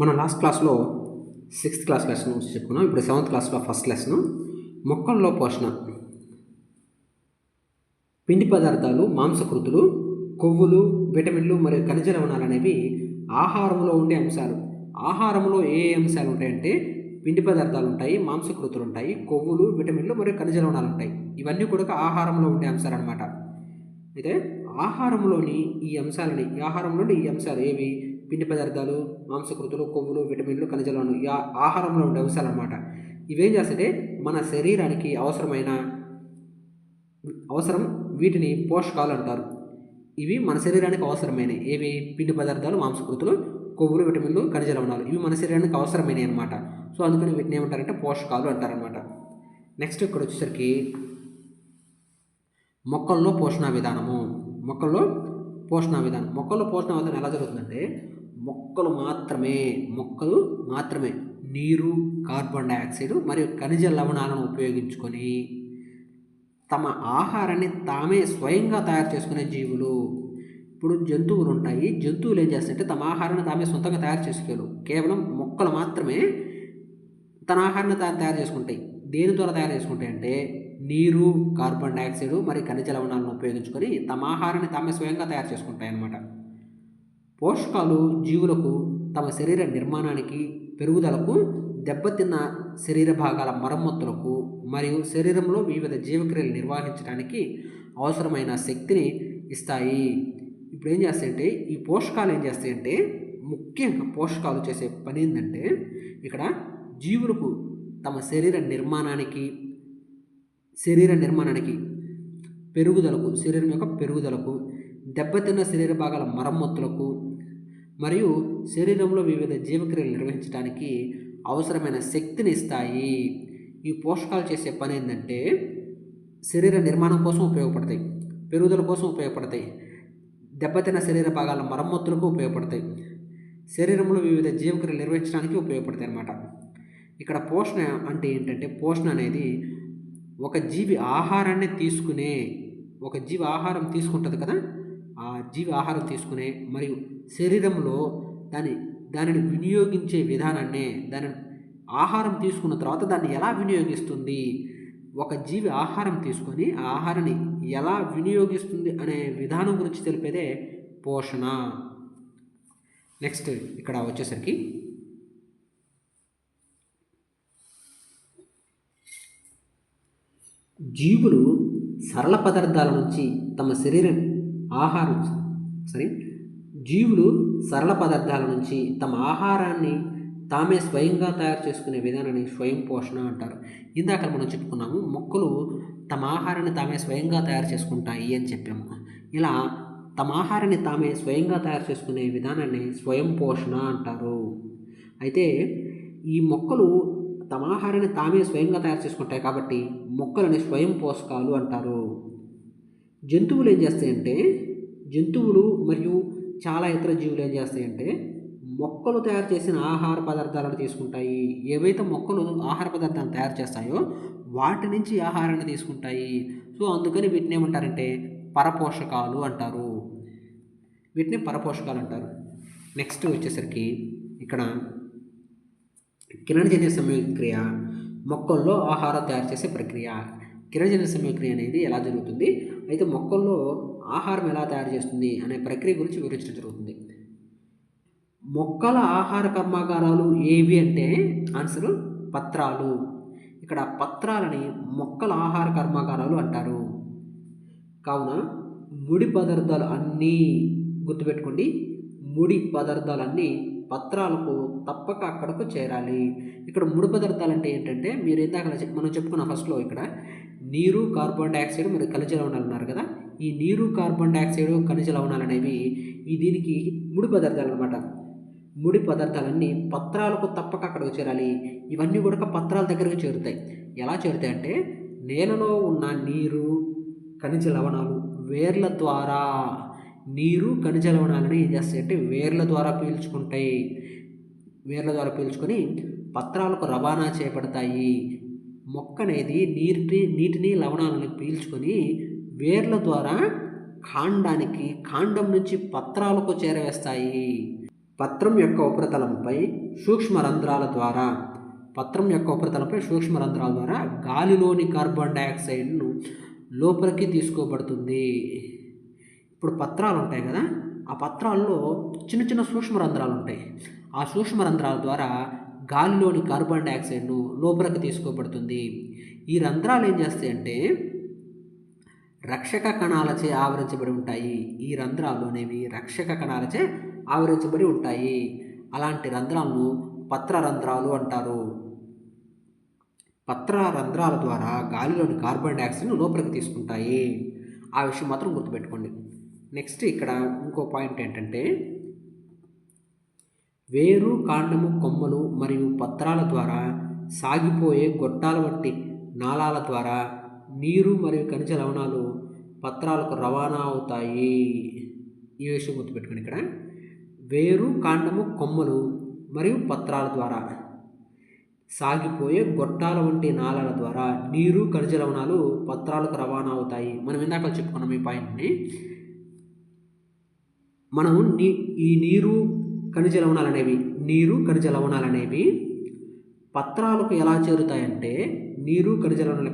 మనం లాస్ట్ క్లాస్లో 6th class lesson గురించి చెప్పుకున్నాం. ఇప్పుడు 7th క్లాస్లో ఫస్ట్ లెసన్ మొక్కల్లో పోషణ. పిండి పదార్థాలు, మాంసకృతులు, కొవ్వులు, విటమిన్లు మరియు ఖనిజ లవణాలు అనేవి ఆహారంలో ఉండే అంశాలు. ఆహారంలో ఏ అంశాలు ఉంటాయంటే పిండి పదార్థాలు ఉంటాయి, మాంసకృతులు ఉంటాయి, కొవ్వులు, విటమిన్లు మరియు ఖనిజ లవణాలు ఉంటాయి. ఇవన్నీ కూడా ఆహారంలో ఉండే అంశాలు అన్నమాట. అయితే ఆహారంలోని ఈ అంశాలు ఏవి? పిండి పదార్థాలు, మాంసకృతులు, కొవ్వులు, విటమిన్లు, ఖనిజ లవణాలు ఆహారంలో ఉండే అంశాలు అన్నమాట. ఇవేం చేస్తే మన శరీరానికి అవసరం వీటిని పోషకాలు అంటారు. ఇవి మన శరీరానికి అవసరమైనవి. ఏవి? పిండి పదార్థాలు, మాంసకృతులు, కొవ్వులు, విటమిన్లు, ఖనిజ లవణాలు. ఇవి మన శరీరానికి అవసరమైనవి అనమాట. సో అందుకని వీటిని ఏమంటారంటే పోషకాలు అంటారనమాట. నెక్స్ట్ ఇక్కడ వచ్చేసరికి మొక్కల్లో పోషణ విధానం ఎలా జరుగుతుందంటే మొక్కలు మాత్రమే నీరు, కార్బన్ డైఆక్సైడ్ మరియు ఖనిజ లవణాలను ఉపయోగించుకొని తమ ఆహారాన్ని తామే స్వయంగా తయారు చేసుకునే జీవులు. ఇప్పుడు జంతువులు ఉంటాయి. జంతువులు ఏం చేస్తాయంటే తమ ఆహారాన్ని తామే సొంతంగా తయారు చేసుకోలేవు. కేవలం మొక్కలు మాత్రమే తన ఆహారాన్ని తయారు చేసుకుంటాయి. దేని ద్వారా తయారు చేసుకుంటాయి అంటే నీరు, కార్బన్ డైఆక్సైడ్ మరియు ఖనిజ లవణాలను ఉపయోగించుకొని తమ ఆహారాన్ని తామే స్వయంగా తయారు చేసుకుంటాయి అన్నమాట. పోషకాలు జీవులకు తమ శరీర నిర్మాణానికి, పెరుగుదలకు, దెబ్బతిన్న శరీర భాగాల మరమ్మతులకు మరియు శరీరంలో వివిధ జీవక్రియలు నిర్వహించడానికి అవసరమైన శక్తిని ఇస్తాయి. ఇప్పుడు ఏం చేస్తాయంటే ఈ పోషకాలు ఏం చేస్తాయంటే ముఖ్యంగా పోషకాలు చేసే పని ఏంటంటే ఇక్కడ జీవులకు తమ శరీర నిర్మాణానికి, శరీరం యొక్క పెరుగుదలకు, దెబ్బతిన్న శరీర భాగాల మరమ్మతులకు మరియు శరీరంలో వివిధ జీవక్రియలు నిర్వహించడానికి అవసరమైన శక్తిని ఇస్తాయి. ఈ పోషకాలు చేసే పని ఏంటంటే శరీర నిర్మాణం కోసం ఉపయోగపడతాయి, పెరుగుదల కోసం ఉపయోగపడతాయి, దెబ్బతిన్న శరీర భాగాల మరమ్మతులకు ఉపయోగపడతాయి, శరీరంలో వివిధ జీవక్రియలు నిర్వహించడానికి ఉపయోగపడతాయి అన్నమాట. ఇక్కడ పోషణ అంటే ఏంటంటే పోషణ అనేది ఒక జీవి ఆహారం తీసుకుంటుంది కదా, ఆ జీవి ఆహారం తీసుకునే మరియు శరీరంలో దానిని వినియోగించే విధానాన్నే, దాని ఆహారం తీసుకున్న తర్వాత దాన్ని ఎలా వినియోగిస్తుంది, ఒక జీవి ఆహారం తీసుకొని ఆ ఆహారాన్ని ఎలా వినియోగిస్తుంది అనే విధానం గురించి తెలిపేదే పోషణ. నెక్స్ట్ ఇక్కడ వచ్చేసరికి జీవులు సరళ పదార్థాల నుంచి తమ ఆహారాన్ని తామే స్వయంగా తయారు చేసుకునే విధానాన్ని స్వయం పోషణ అంటారు. ఇందాక మనం చెప్పుకున్నాము మొక్కలు తమ ఆహారాన్ని తామే స్వయంగా తయారు చేసుకుంటాయి అని చెప్పాము. ఇలా తమ ఆహారాన్ని తామే స్వయంగా తయారు చేసుకునే విధానాన్ని స్వయం పోషణ అంటారు. అయితే ఈ మొక్కలు తమ ఆహారాన్ని తామే స్వయంగా తయారు చేసుకుంటాయి కాబట్టి మొక్కలని స్వయం పోషకాలు అంటారు. జంతువులు మరియు చాలా ఇతర జీవులు ఏం చేస్తాయంటే మొక్కలు తయారు చేసిన ఆహార పదార్థాలను తీసుకుంటాయి. ఏవైతే మొక్కలు ఆహార పదార్థాలను తయారు చేస్తాయో వాటి నుంచి ఆహారాన్ని తీసుకుంటాయి. సో అందుకని వీటిని ఏమంటారంటే పరపోషకాలు అంటారు. నెక్స్ట్ వచ్చేసరికి ఇక్కడ కిరణజన్య సంయోగక్రియ, మొక్కల్లో ఆహారం తయారు చేసే ప్రక్రియ. కిరణజన్య సంయోగక్రియ అనేది ఎలా జరుగుతుంది, అయితే మొక్కల్లో ఆహారం ఎలా తయారు చేస్తుంది అనే ప్రక్రియ గురించి వివరించడం జరుగుతుంది. మొక్కల ఆహార కర్మాగారాలు ఏవి అంటే ఆన్సర్ పత్రాలు. ఇక్కడ పత్రాలని మొక్కల ఆహార కర్మాగారాలు అంటారు. కావున ముడి పదార్థాలు అన్నీ గుర్తుపెట్టుకోండి, ముడి పదార్థాలన్నీ పత్రాలకు తప్పక అక్కడకు చేరాలి. ఇక్కడ ముడి పదార్థాలు అంటే ఏంటంటే మీరు ఇందాక మనం చెప్పుకున్న ఫస్ట్లో ఇక్కడ నీరు, కార్బన్ డైఆక్సైడ్ మరియు ఖనిజ లవణాలు ఉన్నారు కదా, ఈ నీరు, కార్బన్ డైఆక్సైడ్, ఖనిజ లవణాలు అనేవి దీనికి ముడి పదార్థాలు అనమాట. ముడి పదార్థాలన్నీ పత్రాలకు తప్పక అక్కడికి చేరాలి. ఇవన్నీ కూడా పత్రాల దగ్గరకు చేరుతాయి. ఎలా చేరుతాయి అంటే నేలలో ఉన్న నీరు, ఖనిజ లవణాలు వేర్ల ద్వారా ఏం చేస్తాయంటే వేర్ల ద్వారా పీల్చుకొని పత్రాలకు రవాణా చేయబడతాయి. మొక్క అనేది నీటిని లవణాలను పీల్చుకొని వేర్ల ద్వారా కాండం నుంచి పత్రాలకు చేరవేస్తాయి. పత్రం యొక్క ఉపరితలంపై సూక్ష్మ రంధ్రాల ద్వారా గాలిలోని కార్బన్ డయాక్సైడ్ను లోపలికి తీసుకోబడుతుంది. ఇప్పుడు పత్రాలు ఉంటాయి కదా, ఆ పత్రాల్లో చిన్న చిన్న సూక్ష్మ రంధ్రాలు ఉంటాయి. ఆ సూక్ష్మ రంధ్రాల ద్వారా గాలిలోని కార్బన్ డయాక్సైడ్ను లోపలికి తీసుకోబడుతుంది. ఈ రంధ్రాలు ఏం చేస్తాయంటే రక్షక కణాలచే ఆవరించబడి ఉంటాయి. ఈ రంధ్రాలు అనేవి రక్షక కణాలచే ఆవరించబడి ఉంటాయి. అలాంటి రంధ్రాలను పత్ర రంధ్రాలు అంటారు. పత్ర రంధ్రాల ద్వారా గాలిలోని కార్బన్ డయాక్సైడ్ను లోపలికి తీసుకుంటాయి. ఆ విషయం మాత్రం గుర్తుపెట్టుకోండి. నెక్స్ట్ ఇక్కడ ఇంకో పాయింట్ ఏంటంటే వేరు, కాండము, కొమ్మలు మరియు పత్రాల ద్వారా సాగిపోయే గొట్టాల వంటి నాళాల ద్వారా నీరు మరియు ఖనిజ లవణాలు పత్రాలకు రవాణా అవుతాయి. ఈ విషయం గుర్తుపెట్టుకోండి. ఇక్కడ వేరు, కాండము, కొమ్మలు మరియు పత్రాల ద్వారా సాగిపోయే గొట్టాల వంటి నాళాల ద్వారా నీరు, ఖనిజ లవణాలు పత్రాలకు రవాణా అవుతాయి. మనం ఇందాక చెప్పుకున్నాం ఈ పాయింట్ని. మనం ఈ నీరు ఖనిజ లవణాలు అనేవి పత్రాలకు ఎలా చేరుతాయంటే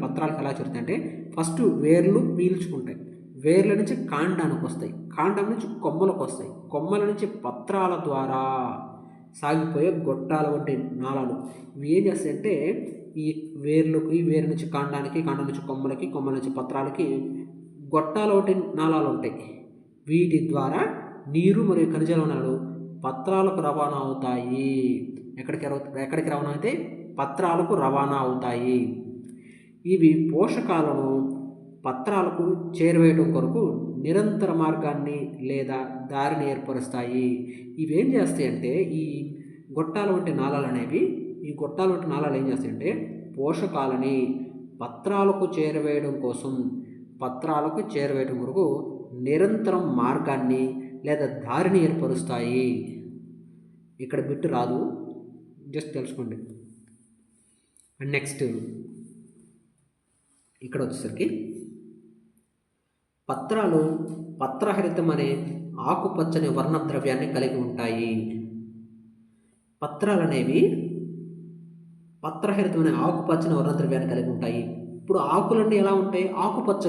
పత్రాలకు ఎలా చేరుతాయంటే ఫస్ట్ వేర్లు పీల్చుకుంటాయి. వేర్ల నుంచి కాండానికి వస్తాయి, కాండం నుంచి కొమ్మలకు వస్తాయి, కొమ్మల నుంచి పత్రాల ద్వారా సాగిపోయే గొట్టాల వంటి నాళాలు ఇవి ఏం చేస్తాయంటే ఈ వేరు నుంచి కాండానికి, కాండం నుంచి కొమ్మలకి, కొమ్మల నుంచి పత్రాలకి గొట్టాల వంటి నాళాలు ఉంటాయి. వీటి ద్వారా నీరు మరియు ఖనిజ లవణాలు పత్రాలకు రవాణా అవుతాయి. ఎక్కడికి రవాణా అయితే పత్రాలకు రవాణా అవుతాయి. ఇవి పోషకాలను పత్రాలకు చేరవేయడం కొరకు నిరంతర మార్గాన్ని లేదా దారిని ఏర్పరుస్తాయి. ఇవేం చేస్తాయంటే ఈ గొట్టాల వంటి నాళాలు ఏం చేస్తాయంటే పోషకాలని పత్రాలకు చేరవేయడం కొరకు నిరంతరం మార్గాన్ని లేదా దారిని ఏర్పరుస్తాయి. ఇక్కడ బిట్టు రాదు, జస్ట్ తెలుసుకోండి. అండ్ నెక్స్ట్ ఇక్కడ వచ్చేసరికి పత్రాలు పత్రహరితం అనే ఆకుపచ్చని వర్ణద్రవ్యాన్ని కలిగి ఉంటాయి. పత్రాలు అనేవి పత్రహరితం అనే ఆకుపచ్చని వర్ణద్రవ్యాన్ని కలిగి ఉంటాయి. ఇప్పుడు ఆకులన్నీ ఎలా ఉంటాయి? ఆకుపచ్చ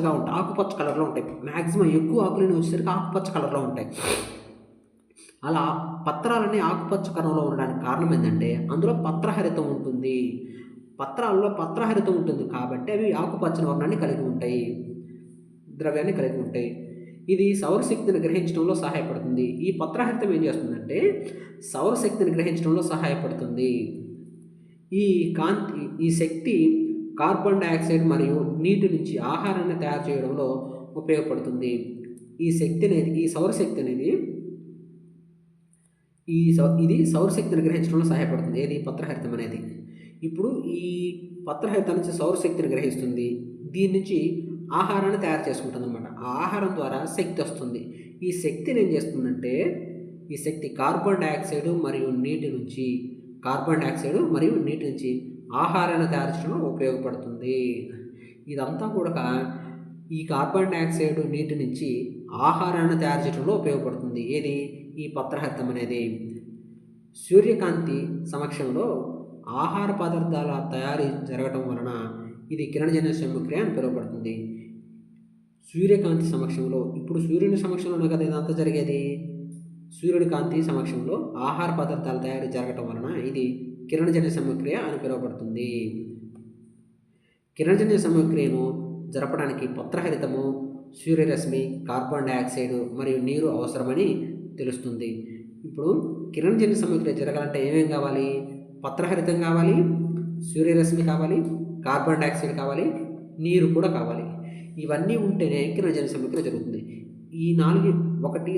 కలర్లో ఉంటాయి. మ్యాక్సిమం ఎక్కువ ఆకులన్నీ వచ్చేసరికి ఆకుపచ్చ కలర్లో ఉంటాయి. అలా పత్రాలన్నీ ఆకుపచ్చ కలర్లో ఉండడానికి కారణం ఏంటంటే అందులో పత్రహరితం ఉంటుంది. పత్రాల్లో పత్రహరితం ఉంటుంది కాబట్టి అవి ఆకుపచ్చని వర్ణాన్ని ద్రవ్యాన్ని కలిగి ఉంటాయి. ఇది సౌరశక్తిని గ్రహించడంలో సహాయపడుతుంది. ఈ పత్రహరితం ఏం చేస్తుందంటే సౌరశక్తిని గ్రహించడంలో సహాయపడుతుంది. ఈ శక్తి కార్బన్ డయాక్సైడ్ మరియు నీటి నుంచి ఆహారాన్ని తయారు చేయడంలో ఉపయోగపడుతుంది. ఈ సౌరశక్తి అనేది ఇది సౌరశక్తిని గ్రహించడంలో సహాయపడుతుంది. ఏది? పత్రహరితం అనేది. ఇప్పుడు ఈ పత్రహరితం నుంచి సౌరశక్తిని గ్రహిస్తుంది. దీని నుంచి ఆహారాన్ని తయారు చేసుకుంటుంది అన్నమాట. ఆ ఆహారం ద్వారా శక్తి వస్తుంది. ఈ శక్తిని ఏం చేస్తుందంటే కార్బన్ డయాక్సైడ్ మరియు నీటి నుంచి ఆహారాన్ని తయారు చేయడంలో ఉపయోగపడుతుంది. ఇదంతా కూడా ఈ కార్బన్ డయాక్సైడ్ నీటి నుంచి ఆహారాన్ని తయారు చేయడంలో ఉపయోగపడుతుంది. ఏది? ఈ పత్రహరితం అనేది. సూర్యకాంతి సమక్షంలో ఆహార పదార్థాల తయారీ జరగటం వలన ఇది కిరణజన్య సంయుక్రియ అని పిలువబడుతుంది. సూర్యకాంతి సమక్షంలో, ఇప్పుడు సూర్యుని సమక్షంలోనే కదా ఇదంతా జరిగేది. సూర్యుడి కాంతి సమక్షంలో ఆహార పదార్థాల తయారీ జరగటం వలన ఇది కిరణజన్య సంయుక్రియ అని పిలువబడుతుంది. కిరణజన్య సంయుక్రియను జరపడానికి పత్రహరితము, సూర్యరశ్మి, కార్బన్ డయాక్సైడ్ మరియు నీరు అవసరమని తెలుస్తుంది. ఇప్పుడు కిరణజన్య సంయుక్రియ జరగాలంటే ఏమేం కావాలి? పత్రహరితం కావాలి, సూర్యరశ్మి కావాలి, కార్బన్ డయాక్సైడ్ కావాలి, నీరు కూడా కావాలి. ఇవన్నీ ఉంటేనే కిరణజన్య సంయుక్రియ జరుగుతుంది. ఈ 1, 2, 3,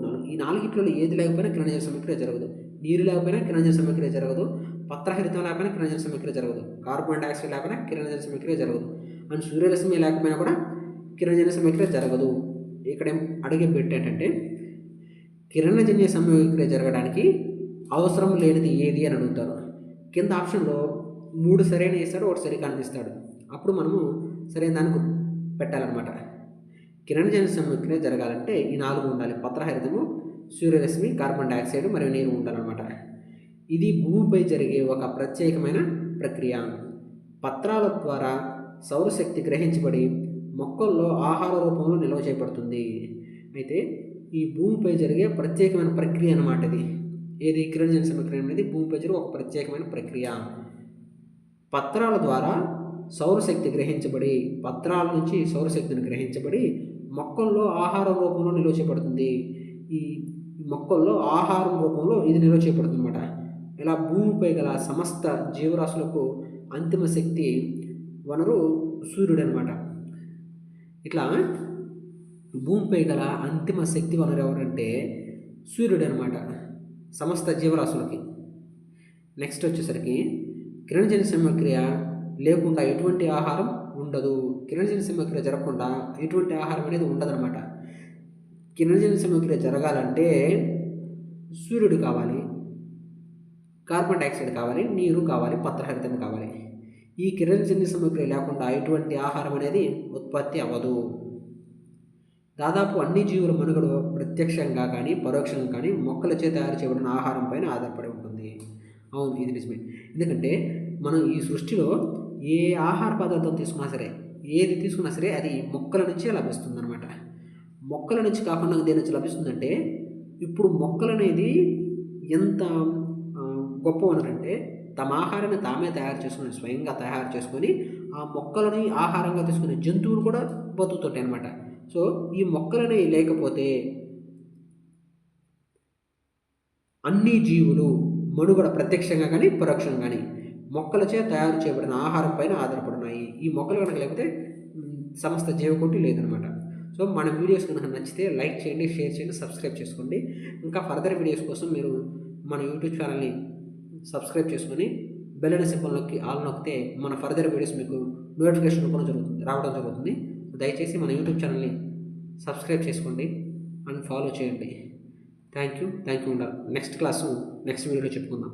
4 ఈ నాలుగిట్లో ఏది లేకపోయినా కిరణజన్య సంయుక్రియ జరగదు. నీరు లేకపోయినా కిరణజన్య సంయుక్రియ జరగదు, పత్రహరితం లేకపోయినా కిరణజన్య సంయుక్రియ జరగదు, కార్బన్ డయాక్సైడ్ లేకపోయినా కిరణజన్య సంయుక్రియ జరగదు, అండ్ సూర్యరశ్మి లేకపోయినా కూడా కిరణజన్య సంయుక్రియ జరగదు. ఇక్కడ అడిగే బిట్ ఏంటంటే కిరణజన్య సంయుక్రియ జరగడానికి అవసరం లేనిది ఏది అని అడుగుతారు. కింద ఆప్షన్లో 3 సరైన ఇస్తాడు, 1 సరి కనిపిస్తాడు. అప్పుడు మనము సరైన దాన్ని పెట్టాలన్నమాట. కిరణజన్య సంయుక్రియ జరగాలంటే ఈ 4 ఉండాలి: పత్రహరితము, సూర్యరశ్మి, కార్బన్ డైఆక్సైడ్ మరియు నీరు ఉండాలన్నమాట. ఇది భూమిపై జరిగే ఒక ప్రత్యేకమైన ప్రక్రియ. పత్రాల ద్వారా సౌరశక్తి గ్రహించబడి మొక్కల్లో ఆహార రూపంలో నిల్వ చేయబడుతుంది. అయితే ఈ భూమిపై జరిగే ప్రత్యేకమైన ప్రక్రియ అన్నమాట ఇది. ఏది కిరణజన్య సమీకరణ అనేది భూమిపై జరిగే ఒక ప్రత్యేకమైన ప్రక్రియ. పత్రాల ద్వారా సౌరశక్తి గ్రహించబడి, పత్రాల నుంచి సౌరశక్తిని గ్రహించబడి మొక్కల్లో ఆహార రూపంలో నిల్వ చేయబడుతుంది. ఈ మొక్కల్లో ఆహారం రూపంలో ఇది నిల్వ చేయబడుతుంది అన్నమాట. ఇలా భూమిపై గల సమస్త జీవరాశులకు అంతిమ శక్తి వనరు సూర్యుడు అనమాట. ఇట్లా భూమిపై గల అంతిమ శక్తి వనరు ఎవరంటే సూర్యుడు అనమాట సమస్త జీవరాశులకి. నెక్స్ట్ వచ్చేసరికి కిరణజన్య సమక్రియ లేకుండా ఎటువంటి ఆహారం ఉండదు. కిరణజన్య సమక్రియ జరగకుండా ఎటువంటి ఆహారం అనేది ఉండదన్నమాట. కిరణజన్య సమక్రియ జరగాలంటే సూర్యుడు కావాలి, కార్బన్ డైఆక్సైడ్ కావాలి, నీరు కావాలి, పత్రహరితం కావాలి. ఈ కిరణజన్య సమక్రియ లేకుండా ఎటువంటి ఆహారం అనేది ఉత్పత్తి అవ్వదు. దాదాపు అన్ని జీవుల మనుగడ ప్రత్యక్షంగా కానీ పరోక్షంగా కానీ మొక్కలచే తయారు చేయబడిన ఆహారం పైన ఆధారపడి ఉంటుంది. అవును, ఇది నిజమే. ఎందుకంటే మనం ఈ సృష్టిలో ఏ ఆహార పదార్థం తీసుకున్నా సరే, ఏది తీసుకున్నా సరే అది మొక్కల నుంచే లభిస్తుంది అనమాట. మొక్కల నుంచి కాకుండా దేని నుంచి లభిస్తుందంటే, ఇప్పుడు మొక్కలు అనేది ఎంత గొప్ప వనరంటే తమ ఆహారాన్ని తామే తయారు చేసుకుని, స్వయంగా తయారు చేసుకొని ఆ మొక్కలని ఆహారంగా తీసుకునే జంతువులు కూడా బతుకుతుంటాయి అన్నమాట. సో ఈ మొక్కలని లేకపోతే అన్ని జీవులు మనుగడ ప్రత్యక్షంగా కానీ పరోక్షంగా కానీ మొక్కలచే తయారు చేయబడిన ఆహారం పైన ఆధారపడినాయి. ఈ మొక్కలు కనుక లేకపోతే సమస్త జీవకోటి లేదనమాట. సో మన వీడియోస్ కనుక నచ్చితే లైక్ చేయండి, షేర్ చేయండి, సబ్స్క్రైబ్ చేసుకోండి. ఇంకా ఫర్దర్ వీడియోస్ కోసం మీరు మన యూట్యూబ్ ఛానల్ని సబ్స్క్రైబ్ చేసుకొని బెల్ అనే సింబల్ నొక్కి ఆల్ నొక్కితే మన ఫర్దర్ వీడియోస్ మీకు నోటిఫికేషన్ రూపంలో రావడం జరుగుతుంది. దయచేసి మన యూట్యూబ్ ఛానల్ని సబ్స్క్రైబ్ చేసుకోండి అండ్ ఫాలో చేయండి. థ్యాంక్ యూ ఉండాలి. నెక్స్ట్ వీడియోలో చెప్పుకుందాం.